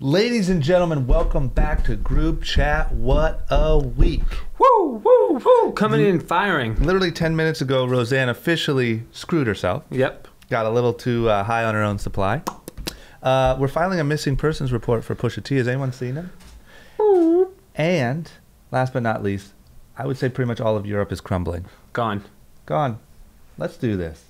Ladies and gentlemen, welcome back to Group Chat. What a week. Woo, woo, woo. Coming in firing. Literally 10 minutes ago, Roseanne officially screwed herself. Yep. Got a little too high on her own supply. We're filing a missing persons report for Pusha T. Has anyone seen him? Ooh. And last but not least, I would say pretty much all of Europe is crumbling. Gone. Gone. Let's do this.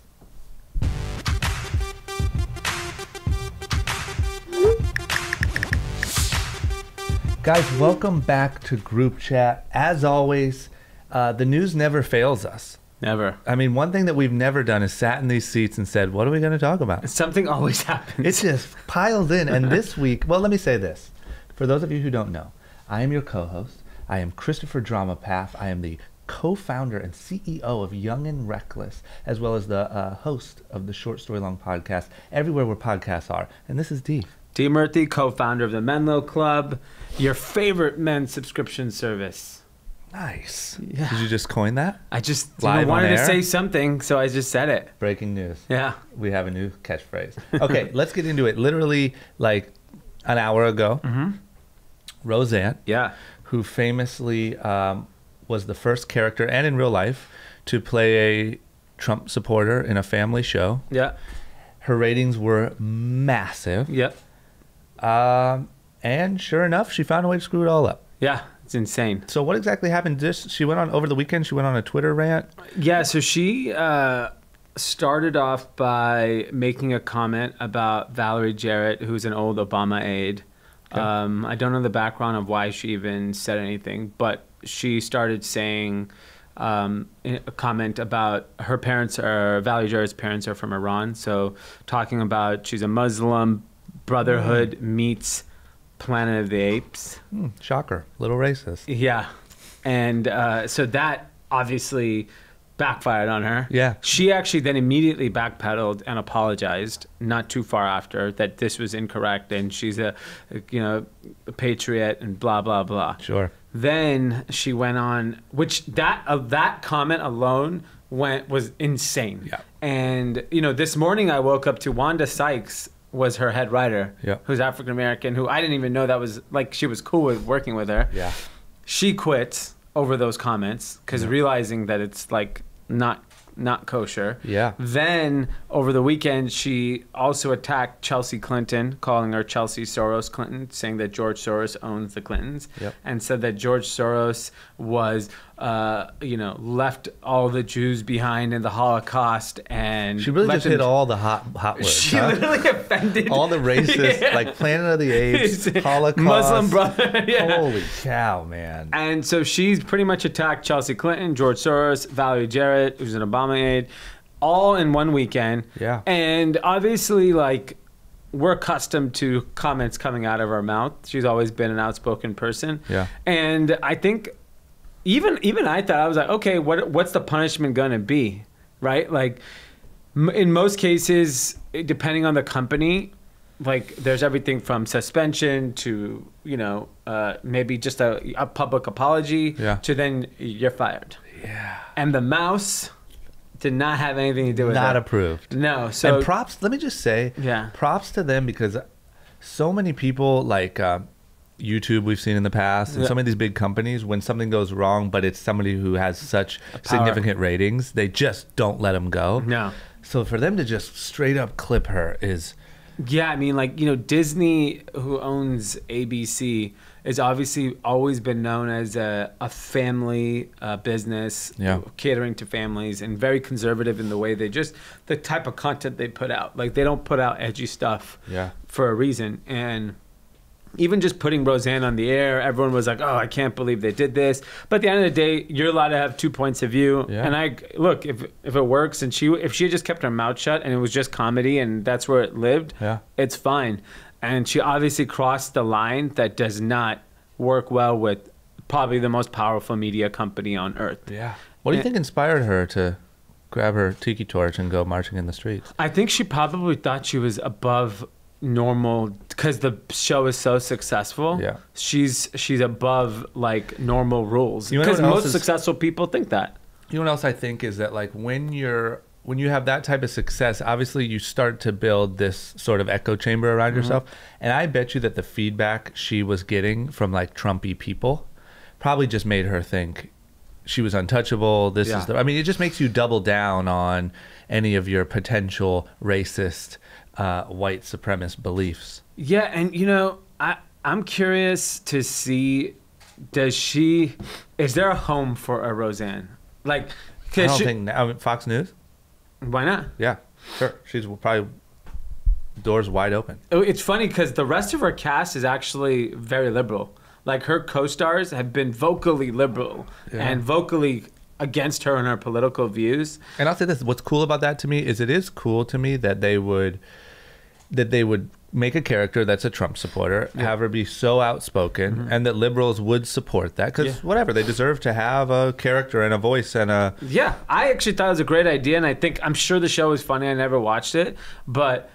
Guys, welcome back to Group Chat. As always, the news never fails us. Never. I mean, one thing that we've never done is sat in these seats and said, what are we going to talk about? Something always happens. It just piles in. And this week, well, let me say this. For those of you who don't know, I am your co-host. I am Christopher Drama Pfaff. I am the co-founder and CEO of Young and Reckless, as well as the host of the Short Story Long podcast, everywhere where podcasts are. And this is Dee. Dee Murthy, co-founder of the Menlo Club, your favorite men's subscription service. Nice. Yeah. Did you just coin that? I just Live wanted on to air? say something, so I just said it. Breaking news. Yeah. We have a new catchphrase. Okay, let's get into it. Literally, like an hour ago, Roseanne, Yeah. who famously was the first character, and in real life, to play a Trump supporter in a family show. Yeah. Her ratings were massive. Yep. And sure enough, she found a way to screw it all up. Yeah. It's insane. So what exactly happened? She went on over the weekend. She went on a Twitter rant. Yeah, so she started off by making a comment about Valerie Jarrett, who's an old Obama aide. Okay. I don't know the background of why she even said anything, but she started saying a comment about her parents Valerie Jarrett's parents are from Iran. So talking about she's a Muslim, Brotherhood meets Planet of the Apes. Shocker. Little racist. Yeah. And so that obviously backfired on her. Yeah. She actually then immediately backpedaled and apologized not too far after that this was incorrect and she's a patriot and blah, blah, blah. Sure. Then she went on, which that comment alone was insane. Yeah. And, this morning I woke up to Wanda Sykes was her head writer, yeah, who's African-American, who I didn't even know that was, like, she was cool with working with her. Yeah. She quit over those comments because realizing that it's, like, not kosher. Yeah. Then, over the weekend, she also attacked Chelsea Clinton, calling her Chelsea Soros Clinton, saying that George Soros owns the Clintons, and said that George Soros was, left all the Jews behind in the Holocaust, and she really just hit all the hot words. She literally offended all the racist, like Planet of the Apes, Holocaust, Muslim brother. Yeah. Holy cow, man! And so she's pretty much attacked Chelsea Clinton, George Soros, Valerie Jarrett, who's an Obama aide, all in one weekend. Yeah. And obviously, like, we're accustomed to comments coming out of her mouth. She's always been an outspoken person. Yeah. And I think even I thought, I was like, okay, what's the punishment going to be, right? Like, in most cases, depending on the company, like, there's everything from suspension to, maybe just a public apology to then you're fired. Yeah. And the mouse did not have anything to do with it. Not approved. No. So, and props, let me just say, props to them, because so many people, like YouTube we've seen in the past, and so many of these big companies, when something goes wrong, but it's somebody who has such significant ratings, they just don't let them go. No. So for them to just straight up clip her is... Yeah, I mean, like, Disney, who owns ABC, is obviously always been known as a family business, catering to families, and very conservative in the way the type of content they put out. Like, they don't put out edgy stuff for a reason. And even just putting Roseanne on the air, everyone was like, oh, I can't believe they did this. But at the end of the day, you're allowed to have 2 points of view. Yeah. And look, if it works, and if she had just kept her mouth shut and it was just comedy and that's where it lived, it's fine. And she obviously crossed the line that does not work well with probably the most powerful media company on earth. Yeah. What do you think inspired her to grab her tiki torch and go marching in the streets? I think she probably thought she was above normal because the show is so successful. Yeah, she's above, like, normal rules, because most successful people think that. You know what else I think is that, like, when you're when you have that type of success, obviously you start to build this sort of echo chamber around yourself. And I bet you that the feedback she was getting from like Trumpy people probably just made her think she was untouchable. This is the, I mean, it just makes you double down on any of your potential racist, white supremacist beliefs. Yeah. And, you know, I'm curious to see, is there a home for a Roseanne? Like, I don't think now, Fox News? Why not? Yeah, sure. She's probably doors wide open. It's funny because the rest of her cast is actually very liberal. Like her co-stars have been vocally liberal and vocally against her and her political views. And I'll say this: what's cool about that to me is it is cool to me that they would make a character that's a Trump supporter, have her be so outspoken, and that liberals would support that because whatever, they deserve to have a character and a voice and a... Yeah, I actually thought it was a great idea, and I'm sure the show was funny. I never watched it, but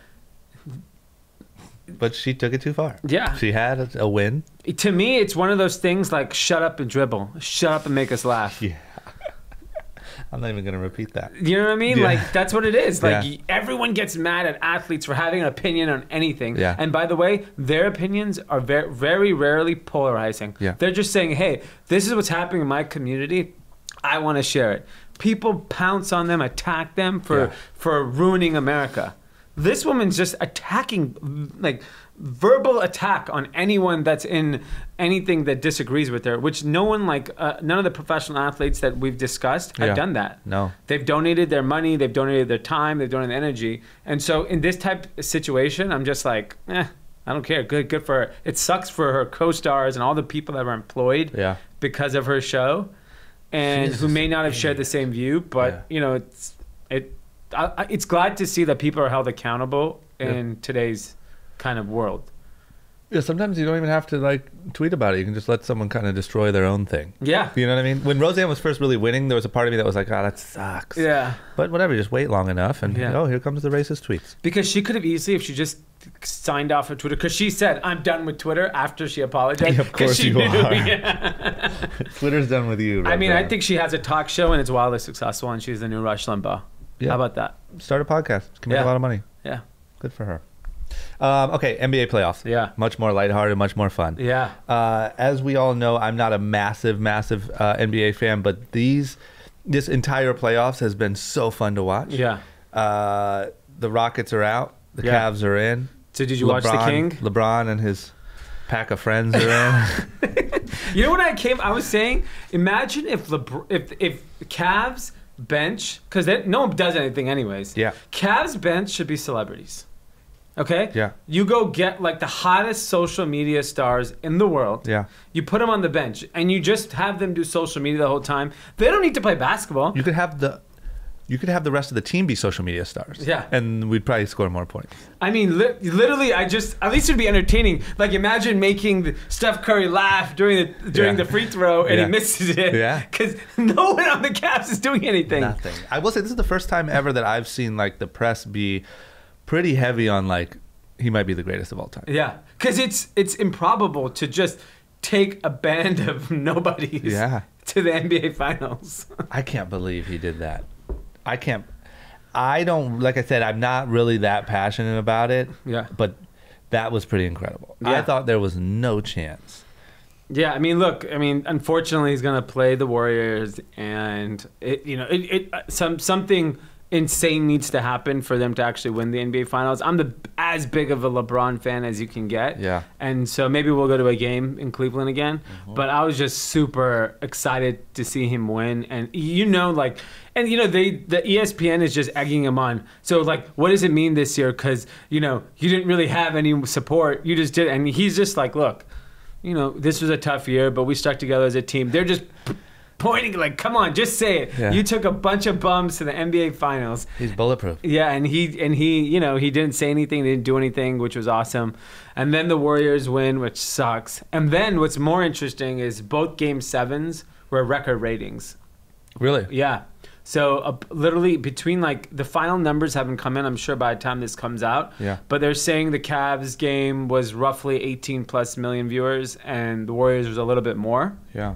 she took it too far. Yeah. She had a win. To me, it's one of those things like shut up and dribble. Shut up and make us laugh. Yeah. I'm not even going to repeat that. You know what I mean? Yeah. Like, that's what it is. Like, everyone gets mad at athletes for having an opinion on anything. Yeah. And by the way, their opinions are very, very rarely polarizing. Yeah. They're just saying, hey, this is what's happening in my community. I want to share it. People pounce on them, attack them for ruining America. This woman's just attacking, like, verbal attack on anyone that's in anything that disagrees with her, which no one, like, none of the professional athletes that we've discussed have done that. No. They've donated their money, they've donated their time, they've donated energy. And so in this type of situation, I'm just like, I don't care. Good for her. It sucks for her co-stars and all the people that were employed because of her show and who may not have shared the same view, but, you know, it's glad to see that people are held accountable in today's kind of world. Yeah, sometimes you don't even have to like tweet about it. You can just let someone kind of destroy their own thing. Yeah. You know what I mean? When Roseanne was first really winning, there was a part of me that was like, oh, that sucks. Yeah. But whatever, just wait long enough and oh, here comes the racist tweets. Because she could have easily, if she just signed off of Twitter, because she said, I'm done with Twitter after she apologized. Yeah, of course you are. Twitter's done with you. I mean, I think she has a talk show and it's wildly successful and she's the new Rush Limbaugh. Yeah. How about that? Start a podcast. Can make a lot of money. Yeah. Good for her. Okay, NBA playoffs. Yeah. Much more lighthearted, much more fun. Yeah. As we all know, I'm not a massive NBA fan, but this entire playoffs has been so fun to watch. Yeah. The Rockets are out. The Cavs are in. So did you watch the King? LeBron and his pack of friends are in. You know what I was saying? Imagine if Cavs bench, because no one does anything anyways. Yeah. Cavs bench should be celebrities. Okay? Yeah. You go get like the hottest social media stars in the world. Yeah. You put them on the bench and you just have them do social media the whole time. They don't need to play basketball. You could have the rest of the team be social media stars. Yeah. And we'd probably score more points. I mean, literally, at least it'd be entertaining. Like, imagine making Steph Curry laugh during the free throw and he misses it. Yeah. Because no one on the Cavs is doing anything. Nothing. I will say this is the first time ever that I've seen like the press be pretty heavy on like he might be the greatest of all time. Yeah. Because it's improbable to just take a band of nobodies to the NBA Finals. I can't believe he did that. I don't, like I said, I'm not really that passionate about it. Yeah. But that was pretty incredible. Yeah. I thought there was no chance. Yeah, I mean, look, unfortunately, he's going to play the Warriors, and something insane needs to happen for them to actually win the NBA Finals. I'm as big of a LeBron fan as you can get. Yeah. And so maybe we'll go to a game in Cleveland again. Mm-hmm. But I was just super excited to see him win. And the ESPN is just egging him on. So like, what does it mean this year? Because, you didn't really have any support. You just did. And he's just like, look, this was a tough year, but we stuck together as a team. They're just pointing like, come on, just say it. Yeah. You took a bunch of bums to the NBA Finals. He's bulletproof. Yeah, and he he didn't say anything, didn't do anything, which was awesome. And then the Warriors win, which sucks. And then what's more interesting is both Game 7s were record ratings. Really? Yeah. So literally between like the final numbers haven't come in, I'm sure by the time this comes out. Yeah. But they're saying the Cavs game was roughly 18+ million viewers and the Warriors was a little bit more. Yeah.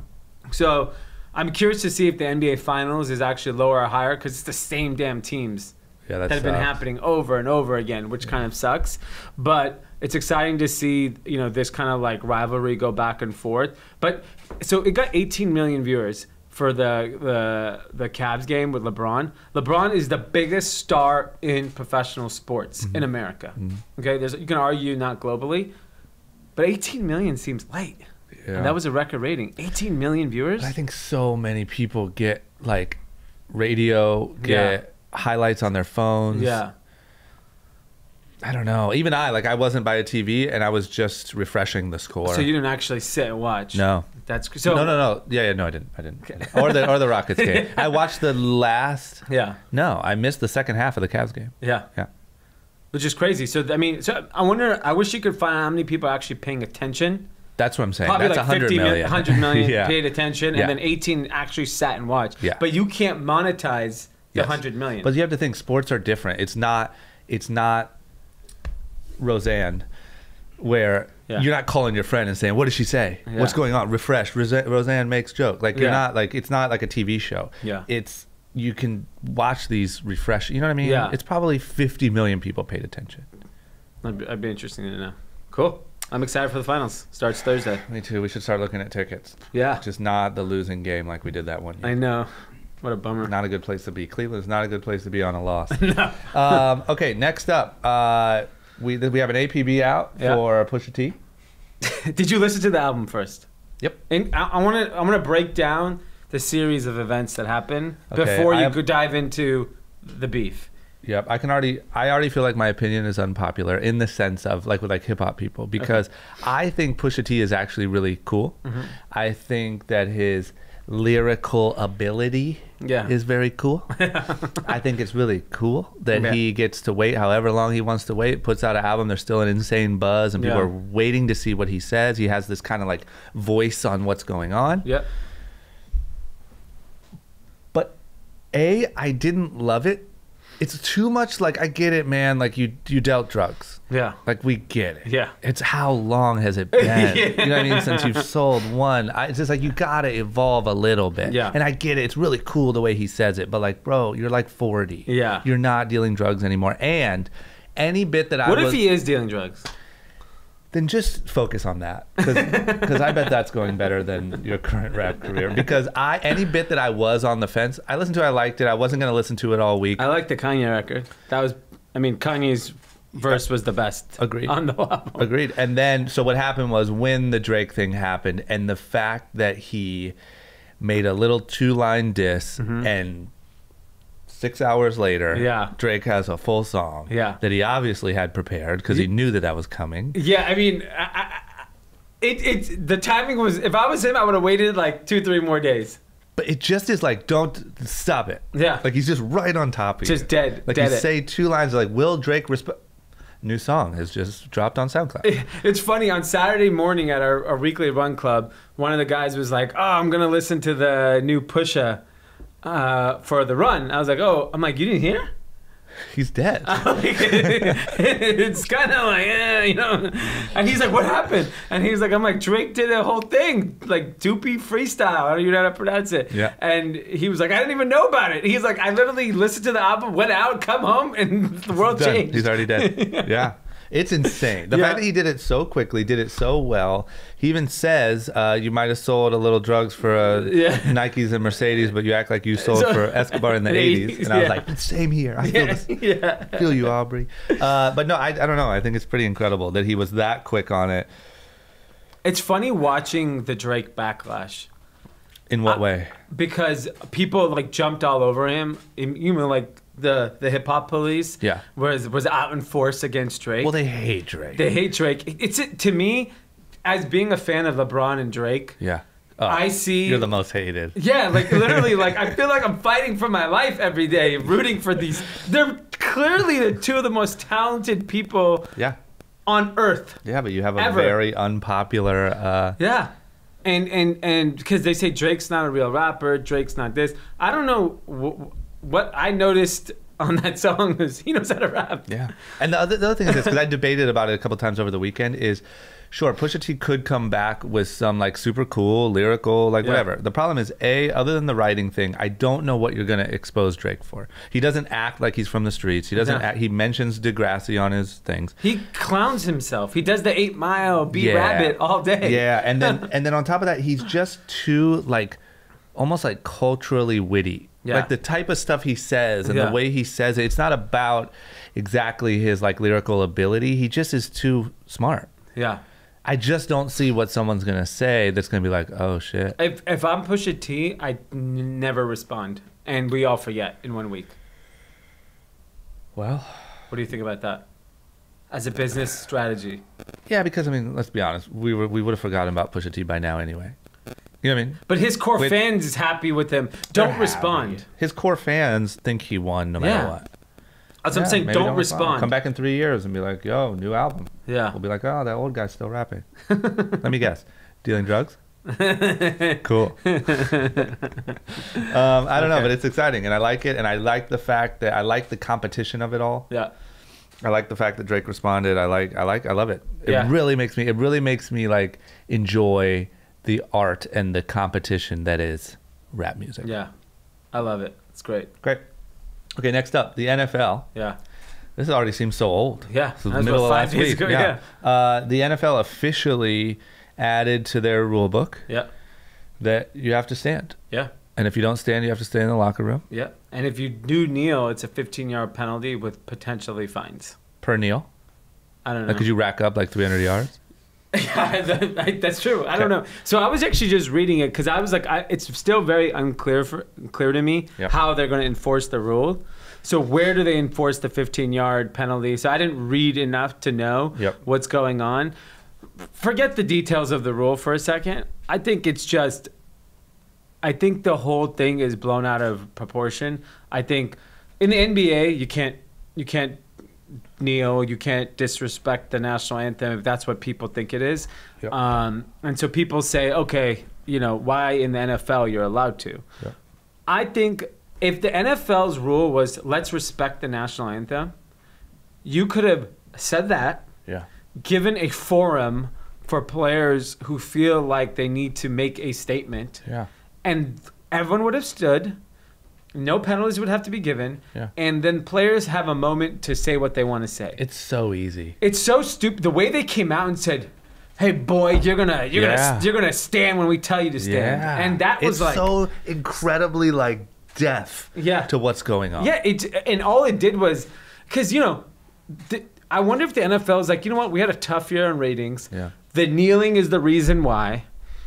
So I'm curious to see if the NBA Finals is actually lower or higher because it's the same damn teams that have been happening over and over again, which kind of sucks. But it's exciting to see, you know, this kind of like rivalry go back and forth. But so it got 18 million viewers for the Cavs game with LeBron. LeBron is the biggest star in professional sports in America. Okay, you can argue not globally, but 18 million seems light. Yeah. And that was a record rating. 18 million viewers? But I think so many people get like highlights on their phones. Yeah. I don't know. Even I wasn't by a TV and I was just refreshing the score. So you didn't actually sit and watch? No. That's so. No. Yeah, no, I didn't. Okay. Or the Rockets game. I watched the last. Yeah. No, I missed the second half of the Cavs game. Yeah. Yeah. Which is crazy. So I mean, I wonder. I wish you could find out how many people are actually paying attention. That's what I'm saying. Probably That's like 100 million. 100 million Yeah. paid attention, and then 18 actually sat and watched. Yeah. But you can't monetize the 100 million. But you have to think sports are different. It's not Roseanne, where you're not calling your friend and saying, "What did she say? Yeah. What's going on?" Refresh. Roseanne makes joke. Like you're not like it's not like a TV show. Yeah. It's you can watch these refresh. You know what I mean? Yeah. It's probably 50 million people paid attention. I'd be interested to know. Cool. I'm excited for the finals. Starts Thursday. Me too. We should start looking at tickets. Yeah. Just not the losing game like we did that one year. I know. What a bummer. Not a good place to be. Cleveland's not a good place to be on a loss. No. Okay, next up, we have an APB out for Pusha T. Did you listen to the album first? Yep. And I want to break down the series of events that happen before you could dive into the beef. Yep, I already feel like my opinion is unpopular in the sense of like with like hip hop people because I think Pusha T is actually really cool. I think that his lyrical ability is very cool. I think it's really cool that he gets to wait however long he wants to wait, puts out an album, there's still an insane buzz and people are waiting to see what he says. He has this kind of like voice on what's going on. Yep. But I didn't love it. It's too much like, I get it, man, like you dealt drugs. Yeah. Like we get it. Yeah. It's how long has it been? You know what I mean? Since you've sold one. It's just like you got to evolve a little bit. Yeah. And I get it. It's really cool the way he says it. But like, bro, you're like 40. Yeah. You're not dealing drugs anymore. And any bit that What if he is dealing drugs? Then just focus on that, because I bet that's going better than your current rap career. Because any bit that I was on the fence, I listened to it, I liked it. I wasn't going to listen to it all week. I like the Kanye record. Kanye's verse was the best. Agreed. On the album. Agreed. And then, so what happened was when the Drake thing happened, and the fact that he made a little 2-line diss, and 6 hours later, Drake has a full song that he obviously had prepared because he knew that was coming. Yeah, I mean, the timing was, if I was him, I would have waited like 2-3 more days. But it just is like, don't stop it. Yeah. Like he's just right on top of you. Just dead. Like you say 2 lines like, will Drake respect? New song has just dropped on SoundCloud. It's funny, on Saturday morning at our weekly run club, one of the guys was like, oh, I'm going to listen to the new Pusha for the run. I was like, I'm like, you didn't hear? He's dead. It's kind of like, you know. And he's like, what happened? And he's like, I'm like, Drake did a whole thing, like Doopy freestyle. I don't even know how to pronounce it. Yeah. And he was like, I didn't even know about it. He's like, I literally listened to the album, went out, come home, and the world changed. He's already dead. Yeah. It's insane. The fact that he did it so quickly, did it so well. He even says, you might have sold a little drugs for Nikes and Mercedes, but you act like you sold for Escobar in the 80s. And I was like, same here. I feel this. I feel you, Aubrey. But no, I don't know. I think it's pretty incredible that he was that quick on it. It's funny watching the Drake backlash. In what way? Because people like jumped all over him. You know, like the hip hop police. Was out in force against Drake. Well, they hate Drake. They hate Drake. It's to me, as being a fan of LeBron and Drake. Yeah. I see. You're the most hated. Yeah, like literally, like I feel like I'm fighting for my life every day, rooting for these. They're clearly the two of the most talented people. On earth. Yeah, but you have a very unpopular. And because they say Drake's not a real rapper, Drake's not this. I don't know what I noticed on that song is he knows how to rap. Yeah. And the other thing is this, because I debated about it a couple times over the weekend, is sure, Pusha T could come back with some like super cool, lyrical, like whatever. The problem is, other than the writing thing, I don't know what you're going to expose Drake for. He doesn't act like he's from the streets. He doesn't act, he mentions Degrassi on his things. He clowns himself. He does the 8 Mile, Be Rabbit all day. Yeah, and then on top of that, he's just too like almost like culturally witty. Yeah. Like the type of stuff he says and the way he says it, it's not about exactly his like lyrical ability. He just is too smart. Yeah. I just don't see what someone's going to say that's going to be like, oh, shit. If I'm Pusha T, I never respond. And we all forget in 1 week. Well. What do you think about that? As a business strategy. Yeah, because, I mean, let's be honest. We would have forgotten about Pusha T by now anyway. You know what I mean? But his core fans is happy with him. Don't respond. Happy. His core fans think he won no matter what. That's what I'm saying. Don't respond. Come back in 3 years and be like, yo, new album. Yeah. We'll be like, oh, that old guy's still rapping. Let me guess. Dealing drugs? Cool. I don't know, but it's exciting. And I like it. And I like the fact that I like the competition of it all. Yeah. I like the fact that Drake responded. I love it. It really makes me like enjoy the art and the competition that is rap music. Yeah. I love it. It's great. Great. Okay, next up, the NFL. Yeah. This already seems so old. Yeah. So the middle of last week. Ago, the NFL officially added to their rule book that you have to stand. Yeah. And if you don't stand, you have to stay in the locker room. Yeah. And if you do kneel, it's a 15-yard penalty with potentially fines. Per kneel? I don't know. Could you rack up like 300 yards? Yeah, that's true. I don't know. So I was actually just reading it because I was like, it's still very unclear clear to me how they're going to enforce the rule. So where do they enforce the 15-yard penalty? So I didn't read enough to know what's going on. Forget the details of the rule for a second. I think the whole thing is blown out of proportion. I think in the NBA, you can't kneel, you can't disrespect the national anthem if that's what people think it is. And so people say, okay, why in the NFL you're allowed to? I think if the NFL's rule was let's respect the national anthem, you could have said that, given a forum for players who feel like they need to make a statement, and everyone would have stood. No penalties would have to be given, and then players have a moment to say what they want to say. It's so easy. It's so stupid. The way they came out and said, "Hey, boy, you're gonna stand when we tell you to stand," and that was like so incredibly like deaf to what's going on. Yeah, and all it did was because I wonder if the NFL is like, you know what, we had a tough year on ratings. Yeah, the kneeling is the reason why.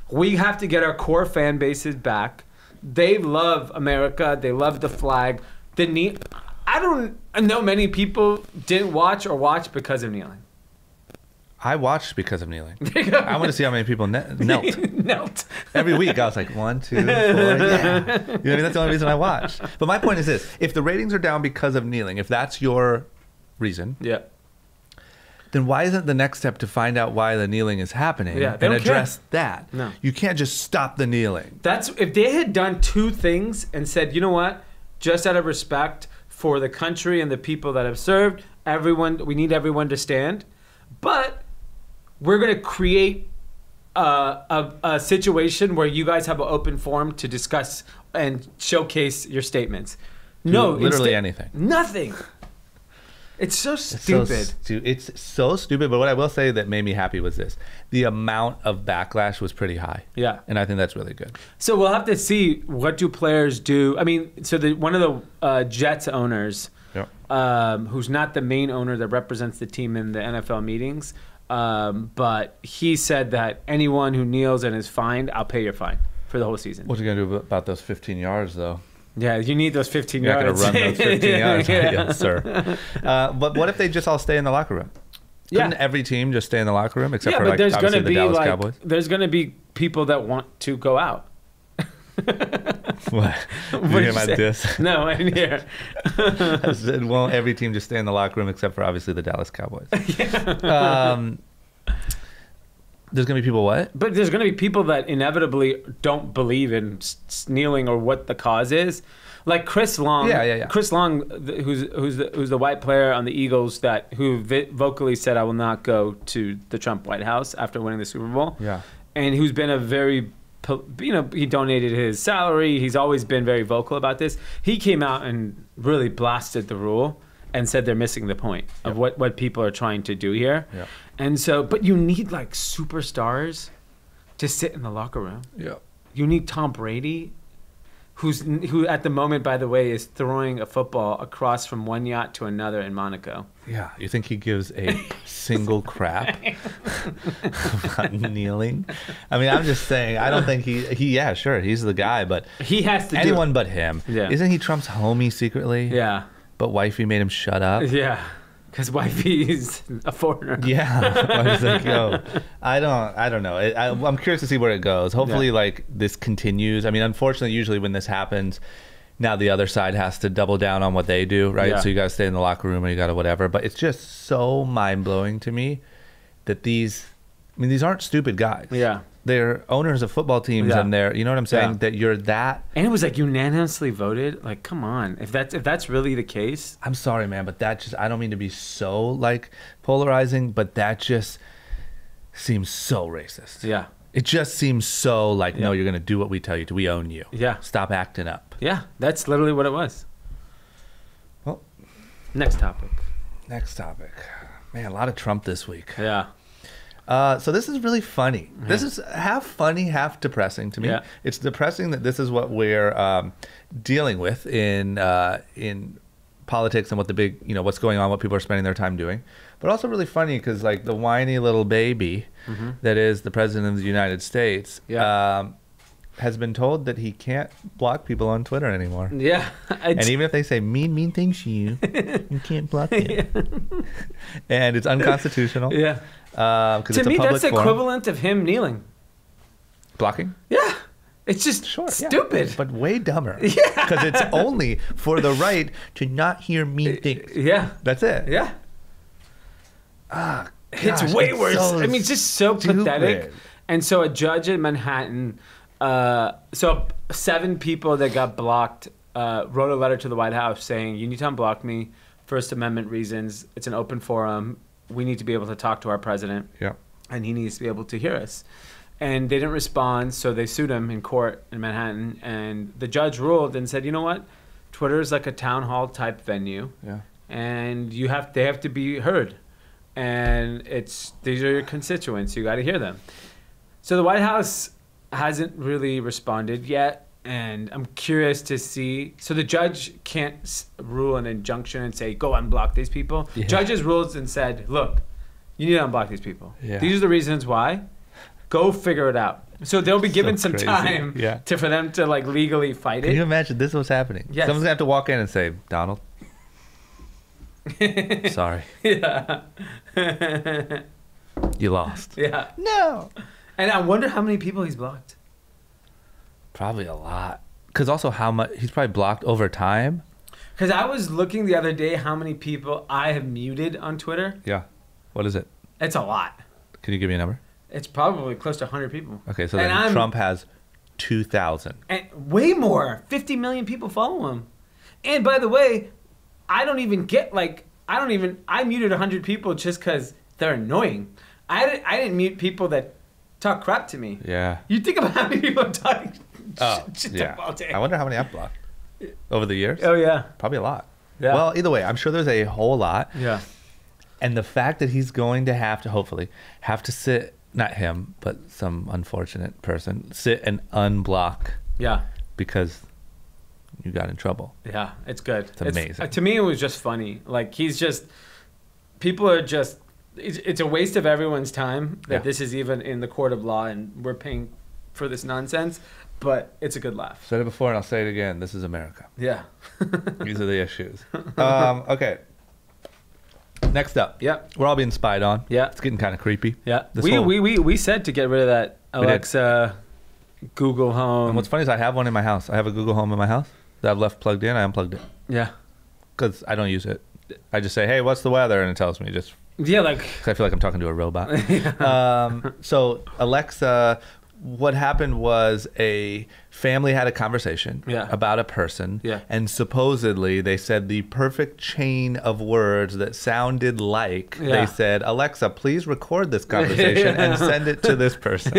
We have to get our core fan bases back. They love America. They love the flag. I don't know many people didn't watch or watch because of kneeling. I watched because of kneeling. I want to see how many people knelt. Every week I was like, 1, 2, 4, yeah. You know what I mean? That's the only reason I watched. But my point is this. If the ratings are down because of kneeling, if that's your reason, then why isn't the next step to find out why the kneeling is happening and address that? No. You can't just stop the kneeling. If they had done two things and said, you know what, just out of respect for the country and the people that have served, we need everyone to stand, but we're going to create a situation where you guys have an open forum to discuss and showcase your statements. Literally anything. Nothing. It's so stupid. It's so stupid, but what I will say that made me happy was this. The amount of backlash was pretty high. Yeah. And I think that's really good. So we'll have to see what do players do. I mean, so one of the Jets owners, who's not the main owner that represents the team in the NFL meetings, but he said that anyone who kneels and is fined, I'll pay your fine for the whole season. What's he going to do about those 15 yards, though? Yeah, you need those 15 yards. You're not going to run those 15 yards. Yes, sir. But what if they just all stay in the locker room? Couldn't every team just stay in the locker room except for obviously the Dallas Cowboys? There's going to be people that want to go out. What? Did you hear my diss? No, I didn't hear. I said, won't every team just stay in the locker room except for obviously the Dallas Cowboys? There's going to be people what? But there's going to be people that inevitably don't believe in kneeling or what the cause is. Like Chris Long. Yeah. Chris Long, who's the white player on the Eagles who vocally said, "I will not go to the Trump White House" after winning the Super Bowl. Yeah. And who's been a very, he donated his salary. He's always been very vocal about this. He came out and really blasted the rule and said they're missing the point of what people are trying to do here. Yeah. And so, but you need like superstars to sit in the locker room. Yeah. You need Tom Brady, who at the moment, by the way, is throwing a football across from one yacht to another in Monaco. Yeah. You think he gives a single crap about kneeling? I mean, I'm just saying, I don't think yeah, sure, he's the guy, but he has to anyone but him. Yeah. Isn't he Trump's homie secretly? Yeah. But wifey made him shut up? Yeah. Because wifey's a foreigner. Yeah. I was like, yo, I don't know. I'm curious to see where it goes. Hopefully, like, this continues. I mean, unfortunately, usually when this happens, now the other side has to double down on what they do, right? Yeah. So you got to stay in the locker room or you got to whatever. But it's just so mind-blowing to me that these aren't stupid guys. Yeah. They're owners of football teams and they're, you know what I'm saying? Yeah. That you're that. And it was like unanimously voted. Like, come on. If that's really the case. I'm sorry, man, but that just, I don't mean to be so like polarizing, but that just seems so racist. Yeah. It just seems so like, no, you're going to do what we tell you to. We own you. Yeah. Stop acting up. Yeah. That's literally what it was. Well, next topic. Man, a lot of Trump this week. Yeah. So this is really funny. Yeah. This is half funny, half depressing to me. Yeah. It's depressing that this is what we're dealing with in politics and what the big, what's going on, what people are spending their time doing. But also really funny because like the whiny little baby that is the president of the United States has been told that he can't block people on Twitter anymore. Yeah. And even if they say mean things to you, you can't block them. And it's unconstitutional. Yeah. To me, that's the equivalent of him kneeling. Blocking? Yeah. It's just stupid. But way dumber. Yeah. Because it's only for the right to not hear mean things. Yeah. That's it. Yeah. It's way worse. So I mean, it's just so pathetic. And so a judge in Manhattan, so 7 people that got blocked wrote a letter to the White House saying, you need to unblock me, First Amendment reasons. It's an open forum. We need to be able to talk to our president. Yeah. And he needs to be able to hear us. And they didn't respond, so they sued him in court in Manhattan. And the judge ruled and said, you know what? Twitter is like a town hall type venue. Yeah. And they have to be heard. And these are your constituents. You got to hear them. So the White House hasn't really responded yet. And I'm curious to see. So the judge can't rule an injunction and say, go unblock these people. Yeah. Judges ruled and said, look, you need to unblock these people. Yeah. These are the reasons why. Go figure it out. So they'll be given some time for them to like legally fight it. Can you imagine this was happening? Yes. Someone's going to have to walk in and say, Donald, sorry. Yeah. You lost. Yeah. No. And I wonder how many people he's blocked. Probably a lot. Because also how much he's probably blocked over time. Because I was looking the other day how many people I have muted on Twitter. Yeah. What is it? It's a lot. Can you give me a number? It's probably close to 100 people. Okay, so then Trump has 2,000. And way more. 50 million people follow him. And by the way, I muted 100 people just because they're annoying. I didn't mute people that talk crap to me. Yeah. You think about how many people are talking shit all day. I wonder how many I've blocked over the years. Oh, yeah. Probably a lot. Yeah. Well, either way, I'm sure there's a whole lot. Yeah. And the fact that he's going to hopefully have to sit, not him, but some unfortunate person, sit and unblock. Yeah. Because you got in trouble. Yeah, it's good. It's amazing. To me, it was just funny. Like, people are just, it's a waste of everyone's time that this is even in the court of law and we're paying for this nonsense, but it's a good laugh. Said it before and I'll say it again. This is America. Yeah. These are the issues. Okay. Next up. Yeah. We're all being spied on. Yeah. It's getting kind of creepy. Yeah. We said to get rid of that Alexa, Google Home. And what's funny is I have one in my house. I have a Google Home in my house that I've left plugged in. I unplugged it. Yeah. Because I don't use it. I just say, hey, what's the weather? And it tells me just. Yeah, like. Cause I feel like I'm talking to a robot. So Alexa what happened was a family had a conversation about a person, and supposedly they said the perfect chain of words that sounded like they said, Alexa, please record this conversation and send it to this person.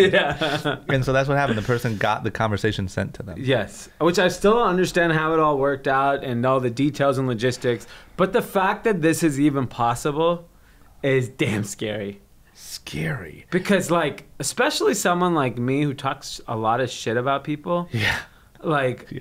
And so that's what happened. The person got the conversation sent to them. Yes, which I still don't understand how it all worked out and all the details and logistics. But the fact that this is even possible is damn scary. Scary. Because, like, especially someone like me who talks a lot of shit about people. Like,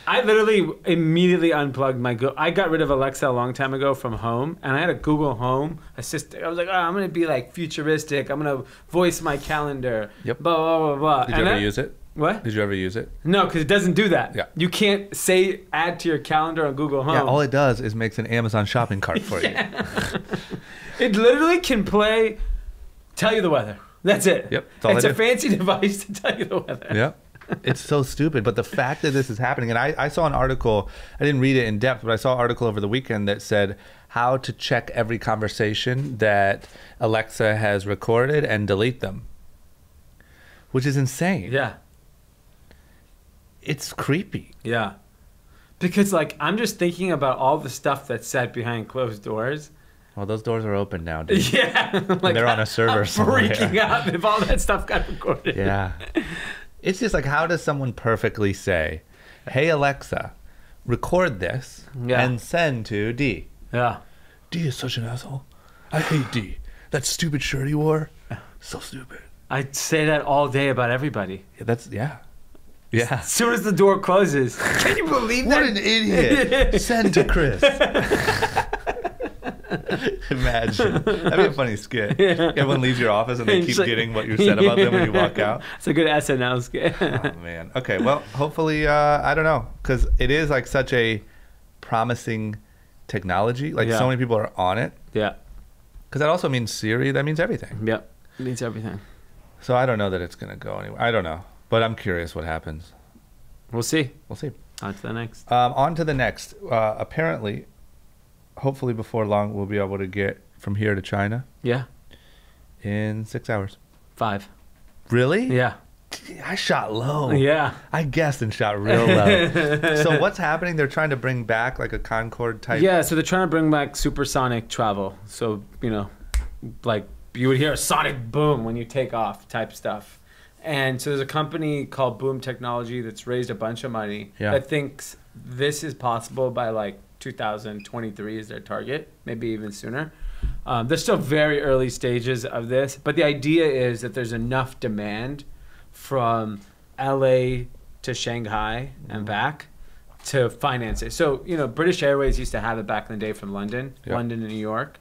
I literally immediately unplugged my I got rid of Alexa a long time ago from home, and I had a Google Home assistant. I was like, oh, I'm going to be, like, futuristic. I'm going to voice my calendar. Blah, blah, blah, blah. Did you ever use it? What? Did you ever use it? No, because it doesn't do that. You can't say add to your calendar on Google Home. Yeah, all it does is makes an Amazon shopping cart for you. It literally can tell you the weather. That's it. It's a fancy device to tell you the weather. It's so stupid. But the fact that this is happening, and I saw an article, I didn't read it in depth, but I saw an article over the weekend that said how to check every conversation that Alexa has recorded and delete them, which is insane. It's creepy. Because, like, I'm just thinking about all the stuff that's said behind closed doors. Well, those doors are open now, dude. Like, they're on a server somewhere. Freaking out if all that stuff got recorded. It's just like, how does someone perfectly say, hey, Alexa, record this and send to D? D is such an asshole. I hate D. That stupid shirt he wore, so stupid. I say that all day about everybody. As soon as the door closes. Can you believe that? What an idiot. Send to Chris. Imagine. That'd be a funny skit. Everyone leaves your office and they keep getting what you said about them when you walk out. It's a good SNL skit. Oh, man. Okay, well, hopefully, I don't know, because it is like such a promising technology. Like, so many people are on it. Because that also means Siri. That means everything. It means everything. So I don't know that it's going to go anywhere. I don't know. But I'm curious what happens. We'll see. On to the next. Apparently, hopefully before long, we'll be able to get from here to China. In 6 hours. 5. Really? I shot low. I guessed and shot real low. So what's happening? They're trying to bring back like a Concorde type. So they're trying to bring back supersonic travel. So, you know, like you would hear a sonic boom when you take off type stuff. And so there's a company called Boom Technology that's raised a bunch of money that thinks this is possible by like 2023 is their target, maybe even sooner. They're still very early stages of this, but the idea is that there's enough demand from LA to Shanghai and back to finance it. So, you know, British Airways used to have it back in the day from London to New York.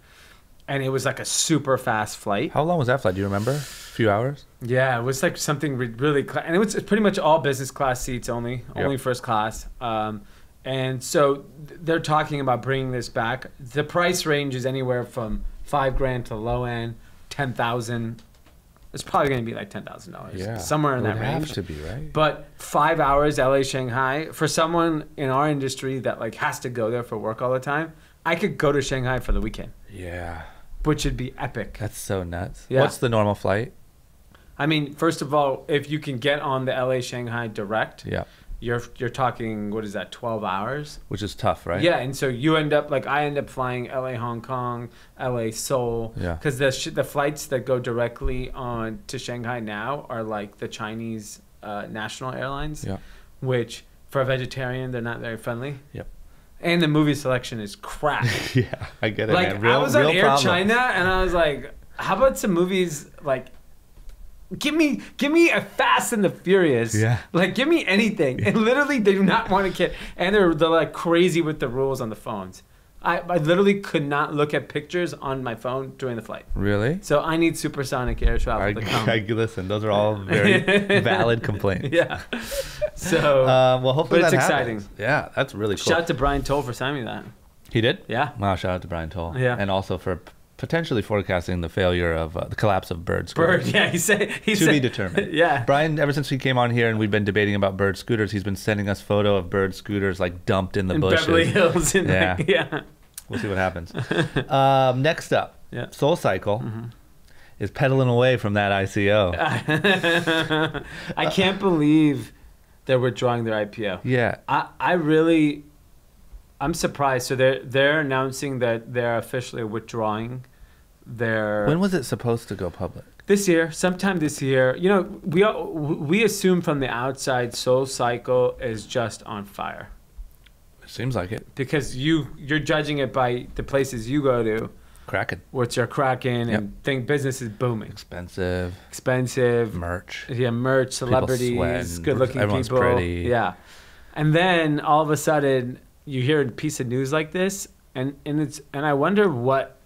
And it was like a super fast flight. How long was that flight? Do you remember? A few hours? Yeah, it was like something really... And it was pretty much all business class seats only first class. And so they're talking about bringing this back. The price range is anywhere from $5,000 to low end, $10,000. It's probably going to be like $10,000. Somewhere in that range. It would have to be, right? But 5 hours LA, Shanghai, for someone in our industry that like has to go there for work all the time, I could go to Shanghai for the weekend. Which would be epic. That's so nuts. What's the normal flight? I mean, first of all, if you can get on the LA Shanghai direct, you're talking, what is that, 12 hours? Which is tough, right? Yeah, and so you end up, like I end up flying LA Hong Kong, LA Seoul, because the flights that go directly on to Shanghai now are like the Chinese national airlines, which for a vegetarian, they're not very friendly. And the movie selection is crap. I get it, like, man. I was on Air China, and I was like, how about some movies, like, give me a Fast and the Furious. Like, give me anything. And literally, they do not want to get... And they're like crazy with the rules on the phones. I literally could not look at pictures on my phone during the flight. Really? So I need supersonic air travel to come. Listen, those are all very valid complaints. So, well, hopefully but that it's happens. Exciting. Yeah, that's really cool. Shout out to Brian Toll for signing me that. He did? Yeah. Wow, shout out to Brian Toll. And also for potentially forecasting the failure of the collapse of Bird scooters. Bird, he said be determined. Brian, ever since he came on here and we've been debating about Bird scooters, he's been sending us photo of Bird scooters like dumped in the bushes. Beverly Hills. We'll see what happens. Next up, Soul Cycle is pedaling away from that ICO. I can't believe they're withdrawing their IPO. Yeah. I'm surprised. So they're announcing that they're officially withdrawing their... When was it supposed to go public? This year, sometime this year. You know, we assume from the outside SoulCycle is just on fire. It seems like it. Because you're judging it by the places you go to. Cracking. Which are cracking and think business is booming. Expensive. Merch. Yeah, merch, celebrities, good-looking everyone's people. Pretty. Yeah. And then all of a sudden you hear a piece of news like this and I wonder what,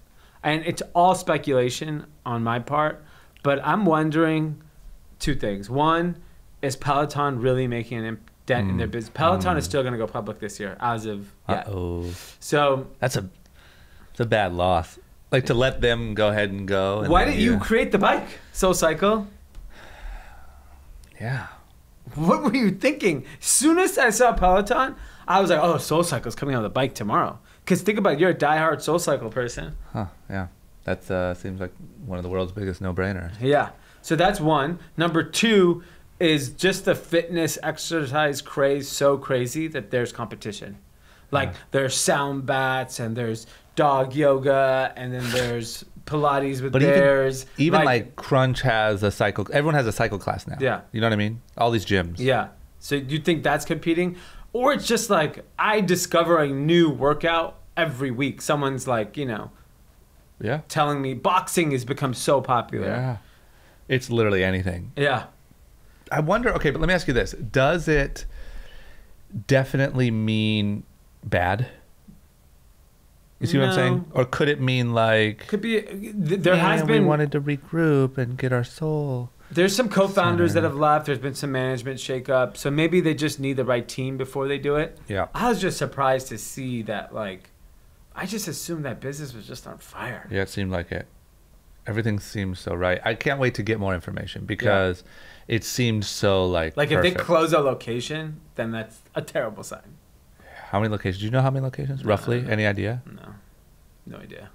and it's all speculation on my part, but I'm wondering two things. One, is Peloton really making an dent in their business? Peloton is still going to go public this year as of yet. So that's a bad loss. Like to let them go ahead and go. And why didn't you create the bike, SoulCycle? Yeah. What were you thinking? As soon as I saw Peloton, I was like, oh, SoulCycle's coming out with a bike tomorrow. Because think about it, you're a diehard SoulCycle person. Huh, yeah. That seems like one of the world's biggest no-brainers. Yeah. So that's one. Number two is just the fitness exercise craze so crazy that there's competition. Like there's sound bats and there's dog yoga and then there's Pilates with theirs. Even like Crunch has a cycle. Everyone has a cycle class now. Yeah. You know what I mean? All these gyms. Yeah. So you think that's competing? Or it's just like I discover a new workout every week. Someone's like, you know, telling me boxing has become so popular. Yeah. It's literally anything. Yeah. I wonder, okay, but let me ask you this. Does it definitely mean bad? You see what I'm saying? Or could it mean like... Could be... There has been... We wanted to regroup and get our soul. There's some co-founders that have left. There's been some management shakeup. So maybe they just need the right team before they do it. Yeah. I was just surprised to see that, like... I just assumed that business was just on fire. Yeah, it seemed like it. Everything seems so right. I can't wait to get more information because it seemed so like if perfect. they close a location, then that's a terrible sign. How many locations? Do you know how many locations? Roughly? Any idea? No idea.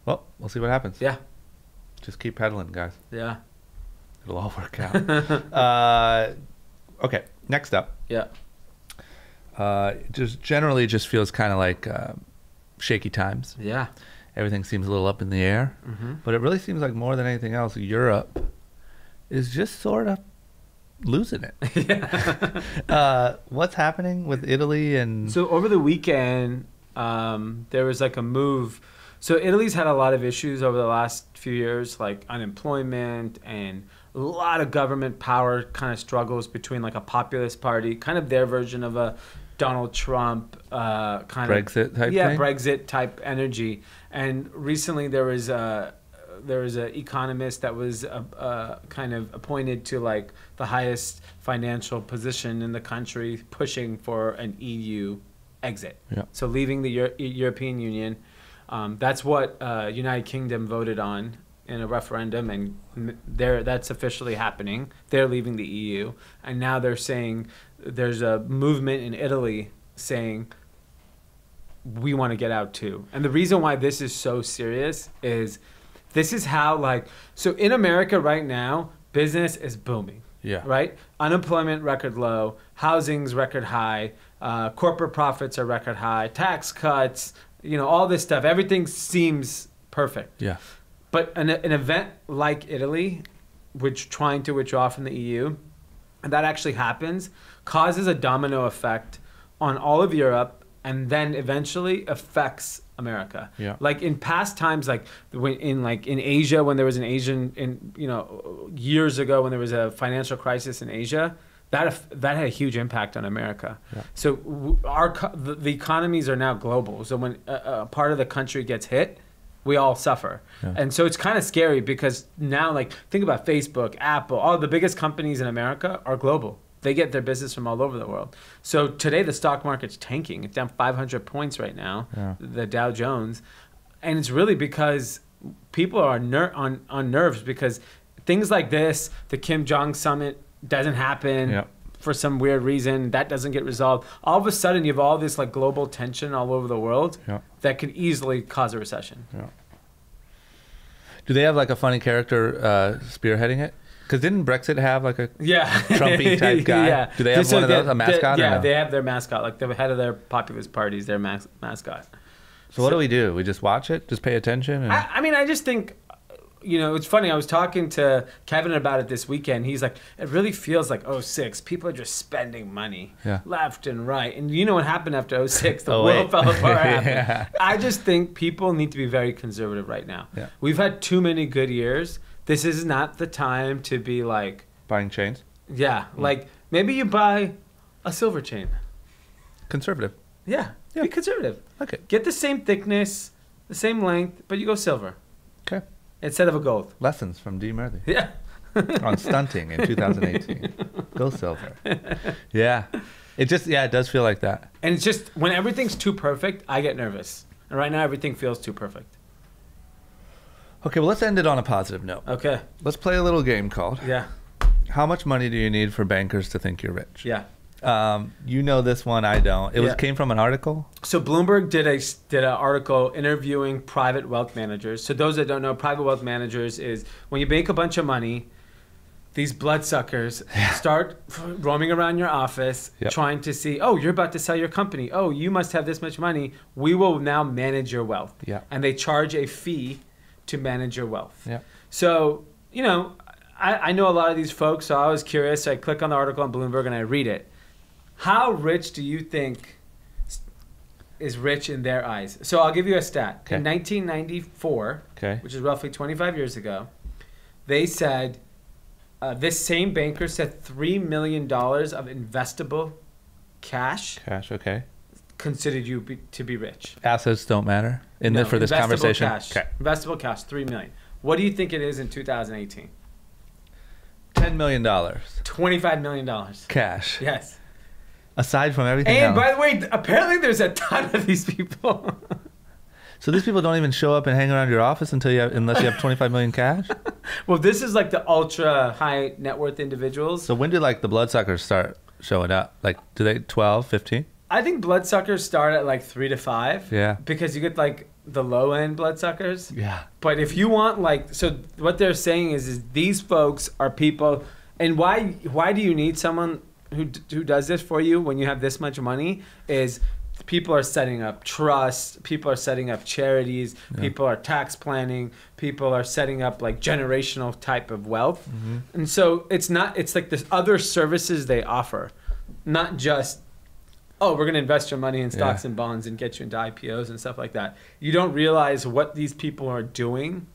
Well, we'll see what happens. Yeah. Just keep pedaling, guys. Yeah. It'll all work out. Okay, next up. Yeah. Just generally just feels kind of like shaky times. Yeah. Everything seems a little up in the air. But it really seems like more than anything else, Europe is just sort of losing it. What's happening with Italy and... So over the weekend, there was like a move. So Italy's had a lot of issues over the last few years, like unemployment and a lot of government power kind of struggles between like a populist party, kind of their version of a Donald Trump kind Brexit of... type Yeah, thing? Brexit type energy. And recently there was an economist that was kind of appointed to like the highest financial position in the country, pushing for an EU exit. Yeah. So leaving the European Union. That's what United Kingdom voted on in a referendum, and that's officially happening. They're leaving the EU, and now they're saying there's a movement in Italy saying we want to get out too. And the reason why this is so serious is this is how, like, so in America right now, business is booming. Yeah. Right? Unemployment record low, housing's record high, corporate profits are record high, tax cuts, you know, all this stuff. Everything seems perfect. Yeah. But an event like Italy, which trying to withdraw from the EU, and that actually happens, causes a domino effect on all of Europe, and then eventually affects America. Yeah. Like in past times, like in Asia, when there was years ago when there was a financial crisis in Asia, that had a huge impact on America. Yeah. So the economies are now global. So when a part of the country gets hit, we all suffer. Yeah. And so it's kind of scary because now, like, think about Facebook, Apple, all the biggest companies in America are global. They get their business from all over the world. So today the stock market's tanking. It's down 500 points right now, the Dow Jones. And it's really because people are on nerves because things like this, the Kim Jong summit doesn't happen for some weird reason. That doesn't get resolved. All of a sudden you have all this like global tension all over the world that could easily cause a recession. Yeah. Do they have like a funny character spearheading it? Because didn't Brexit have like a Trumpy type guy? Yeah. Do they have one of those, a mascot? Yeah, or no? they have their mascot, like the head of their populist parties, their mascot. So what do we do? We just watch it? Just pay attention? And... I mean, I just think, you know, it's funny. I was talking to Kevin about it this weekend. He's like, it really feels like '06. People are just spending money left and right. And you know what happened after '06? The world fell apart. Yeah. I just think people need to be very conservative right now. Yeah. We've had too many good years. This is not the time to be like... Buying chains? Yeah. Like, maybe you buy a silver chain. Conservative. Yeah. Be conservative. Okay. Get the same thickness, the same length, but you go silver. Okay. Instead of a gold. Lessons from Dee Murthy. Yeah. On stunting in 2018. Go silver. Yeah. It just, it does feel like that. And it's just, when everything's too perfect, I get nervous. And right now, everything feels too perfect. Okay, well, let's end it on a positive note. Okay. Let's play a little game called How much money do you need for bankers to think you're rich? Yeah. You know this one, I don't. It came from an article. So Bloomberg did an article interviewing private wealth managers. So those that don't know, private wealth managers is when you make a bunch of money, these bloodsuckers start roaming around your office trying to see, oh, you're about to sell your company. Oh, you must have this much money. We will now manage your wealth. Yeah. And they charge a fee to manage your wealth. Yeah. So, you know, I know a lot of these folks, so I was curious. So I click on the article on Bloomberg and I read it. How rich do you think is rich in their eyes? So I'll give you a stat. Okay. In 1994, which is roughly 25 years ago, they said, this same banker said $3 million of investable cash. Considered you to be rich. Assets don't matter for this conversation. Investable cash, $3 million. What do you think it is in 2018? $10 million. $25 million. Cash. Yes. Aside from everything else. And by the way, apparently there's a ton of these people. So these people don't even show up and hang around your office unless you have 25 million cash? Well, this is like the ultra high net worth individuals. So when did like the bloodsuckers start showing up? Like, do they 12, 15? I think bloodsuckers start at like 3 to 5. Yeah. Because you get like the low end bloodsuckers. Yeah. But if you want like, so what they're saying is these folks are people, and why do you need someone who does this for you when you have this much money? Is people are setting up trusts, people are setting up charities, people are tax planning, people are setting up like generational type of wealth. And so it's like there's other services they offer, not just, oh, we're going to invest your money in stocks and bonds and get you into IPOs and stuff like that. You don't realize what these people are doing,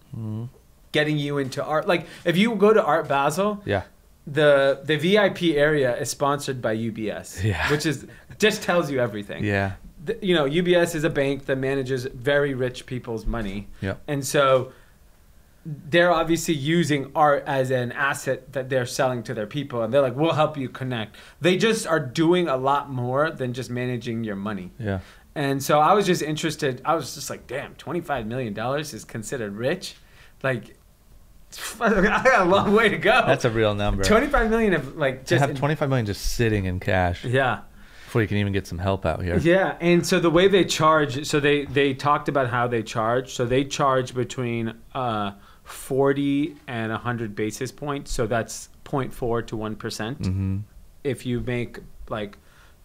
getting you into art. Like if you go to Art Basel, the VIP area is sponsored by UBS, which is just tells you everything. Yeah. You know, UBS is a bank that manages very rich people's money. Yeah. And so they're obviously using art as an asset that they're selling to their people. And they're like, we'll help you connect. They just are doing a lot more than just managing your money. Yeah. And so I was just interested. I was just like, damn, $25 million is considered rich. Like, I got a long way to go. That's a real number. 25 million of like just have 25 million just sitting in cash. Yeah. Before you can even get some help out here. Yeah, and so the way they charge, so they talked about how they charge. So they charge between 40 and 100 basis points. So that's 0.4 to 1%. If you make like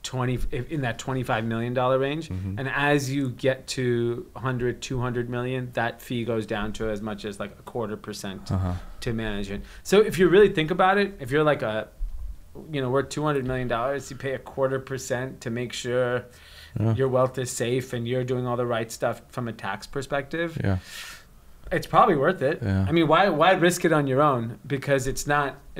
20 in that $25 million range, and as you get to 100, 200 million, that fee goes down to as much as like 0.25% to manage it. So if you really think about it, if you're like worth $200 million, you pay 0.25% to make sure your wealth is safe and you're doing all the right stuff from a tax perspective. Yeah, it's probably worth it. Yeah. I mean, why risk it on your own? Because it's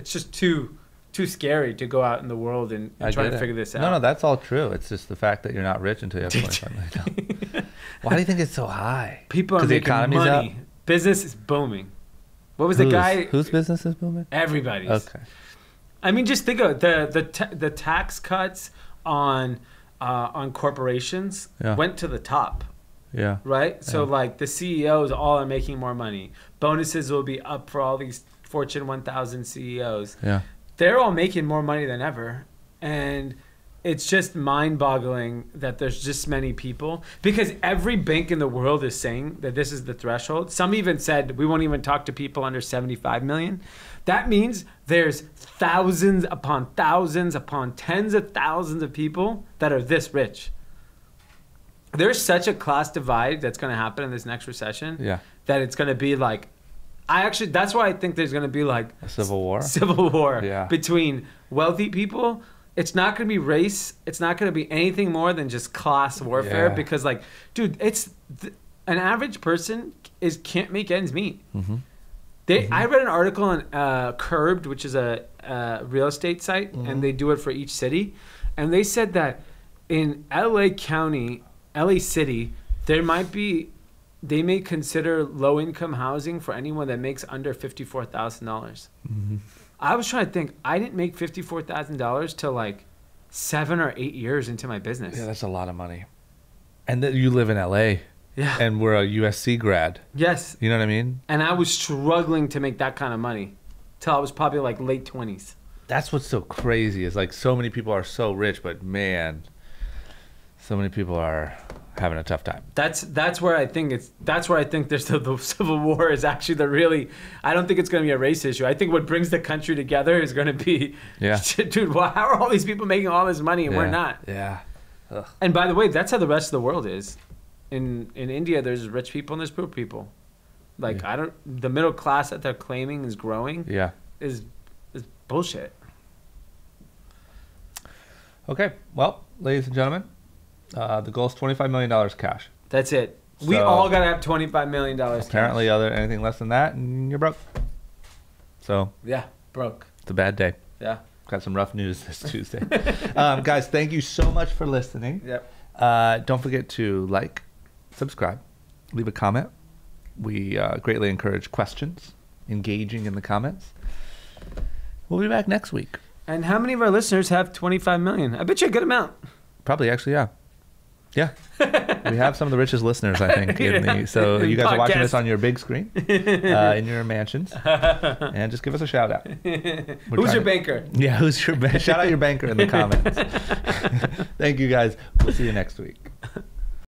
just too scary to go out in the world and try to figure this out. No, that's all true. It's just the fact that you're not rich until you have 25 million. Why do you think it's so high? People are making money. Up? Business is booming. What was the guy? Whose business is booming? Everybody's. Okay. I mean, just think of the tax cuts on corporations went to the top. Yeah. Right? So like the CEOs all are making more money. Bonuses will be up for all these Fortune 1000 CEOs. Yeah. They're all making more money than ever. And it's just mind-boggling that there's just many people, because every bank in the world is saying that this is the threshold. Some even said we won't even talk to people under 75 million. That means there's thousands upon tens of thousands of people that are this rich. There's such a class divide that's going to happen in this next recession. Yeah. That it's going to be like, that's why I think there's going to be like a civil war. Yeah. Between wealthy people. It's not going to be race. It's not going to be anything more than just class warfare. Yeah. Because, like, dude, an average person can't make ends meet. Mm-hmm. I read an article on Curbed, which is a real estate site, and they do it for each city. And they said that in LA County, LA City, they may consider low-income housing for anyone that makes under $54,000. Mm-hmm. I was trying to think. I didn't make $54,000 till like 7 or 8 years into my business. Yeah, that's a lot of money. And that you live in LA. Yeah. And we're a USC grad. Yes. You know what I mean? And I was struggling to make that kind of money till I was probably like late 20s. That's what's so crazy is like so many people are so rich, but man, so many people are having a tough time. That's where I think there's the Civil War is actually I don't think it's going to be a race issue. I think what brings the country together is going to be, dude, how are all these people making all this money and we're not? Yeah. Ugh. And by the way, that's how the rest of the world is. In India, there's rich people and there's poor people. Like the middle class that they're claiming is growing. Yeah. Is bullshit. Okay. Well, ladies and gentlemen, the goal is $25 million cash. That's it. We all got to have $25 million apparently, cash. Anything less than that, and you're broke. So. Yeah, broke. It's a bad day. Yeah. Got some rough news this Tuesday. Guys, thank you so much for listening. Yep. Don't forget to like, subscribe, leave a comment. We greatly encourage questions, engaging in the comments. We'll be back next week. And how many of our listeners have 25 million? I bet you a good amount. Probably, actually, yeah. Yeah. We have some of the richest listeners, I think. So you guys are watching this on your big screen in your mansions. And just give us a shout out. Who's your banker? Yeah, shout out your banker in the comments. Thank you, guys. We'll see you next week.